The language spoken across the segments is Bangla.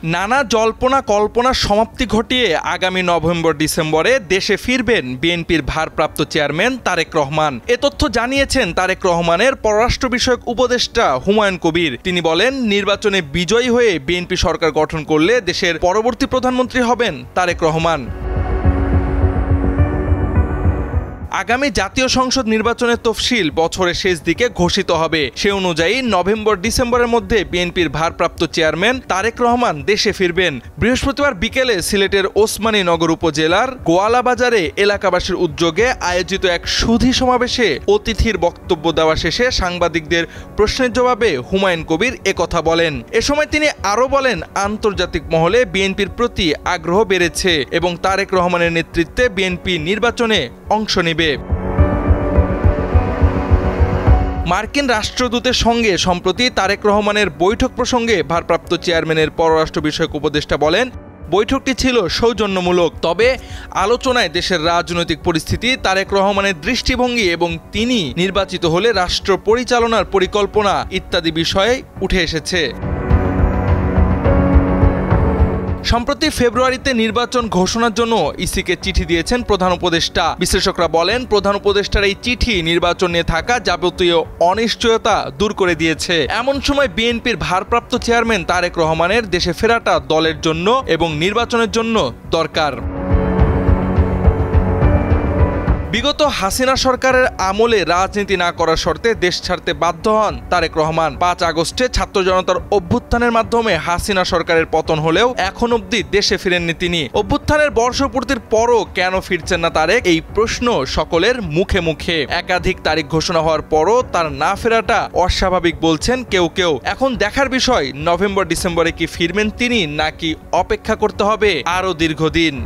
নানা জল্পনা কল্পনার সমাপ্তি ঘটিয়ে আগামী নভেম্বর-ডিসেম্বরে দেশে ফিরবেন বিএনপির ভারপ্রাপ্ত চেয়ারম্যান তারেক রহমান। এ তথ্য জানিয়েছেন তারেক রহমানের পররাষ্ট্র বিষয়ক উপদেষ্টা হুমায়ুন কবির। তিনি বলেন, নির্বাচনে বিজয়ী হয়ে বিএনপি সরকার গঠন করলে দেশের পরবর্তী প্রধানমন্ত্রী হবেন তারেক রহমান। আগামী জাতীয় সংসদ নির্বাচনের তফসিল বছরের শেষ দিকে ঘোষিত হবে। সে অনুযায়ী নভেম্বর-ডিসেম্বরের মধ্যে বিএনপির ভারপ্রাপ্ত চেয়ারম্যান তারেক রহমান দেশে ফিরবেন। বৃহস্পতিবার বিকেলে সিলেটের ওসমানী নগর উপজেলার গোয়ালা বাজারে এলাকাবাসীর উদ্যোগে আয়োজিত এক সুধী সমাবেশে অতিথির বক্তব্য দেওয়া শেষে সাংবাদিকদের প্রশ্নের জবাবে হুমায়ুন কবির একথা বলেন। এ সময় তিনি আরও বলেন, আন্তর্জাতিক মহলে বিএনপির প্রতি আগ্রহ বেড়েছে এবং তারেক রহমানের নেতৃত্বে বিএনপি নির্বাচনে অংশ নেবে। মার্কিন রাষ্ট্রদূতের সঙ্গে সম্প্রতি তারেক রহমানের বৈঠক প্রসঙ্গে ভারপ্রাপ্ত চেয়ারম্যানের পররাষ্ট্র বিষয়ক উপদেষ্টা বলেন, বৈঠকটি ছিল সৌজন্যমূলক, তবে আলোচনায় দেশের রাজনৈতিক পরিস্থিতি, তারেক রহমানের দৃষ্টিভঙ্গি এবং তিনি নির্বাচিত হলে রাষ্ট্র পরিচালনার পরিকল্পনা ইত্যাদি বিষয়ে উঠে এসেছে। সম্প্রতি ফেব্রুয়ারিতে নির্বাচন ঘোষণার জন্য ইসিকে চিঠি দিয়েছেন প্রধান উপদেষ্টা। বিশ্লেষকরা বলেন, প্রধান উপদেষ্টার এই চিঠি নির্বাচন নিয়ে থাকা যাবতীয় অনিশ্চয়তা দূর করে দিয়েছে। এমন সময় বিএনপির ভারপ্রাপ্ত চেয়ারম্যান তারেক রহমানের দেশে ফেরাটা দলের জন্য এবং নির্বাচনের জন্য দরকার। বিগত হাসিনা সরকারের আমলে রাজনীতি না করার শর্তে দেশ ছাড়তে বাধ্য হন তারেক রহমান। ৫ আগস্টে ছাত্র জনতার অভ্যুত্থানের মাধ্যমে হাসিনা সরকারের পতন হলেও এখন অবধি দেশে ফিরেননি তিনি। অভ্যুত্থানের বর্ষপূর্তির পরও কেন ফিরছেন না তারেক, এই প্রশ্ন সকলের মুখে মুখে। একাধিক তারিখ ঘোষণা হওয়ার পরও তার না ফেরাটা অস্বাভাবিক বলছেন কেউ কেউ। এখন দেখার বিষয়, নভেম্বর-ডিসেম্বরে কি ফিরবেন তিনি, নাকি অপেক্ষা করতে হবে আরও দীর্ঘদিন।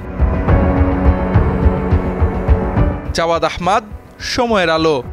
জাওয়াদ আহমদ, সময়ের আলো।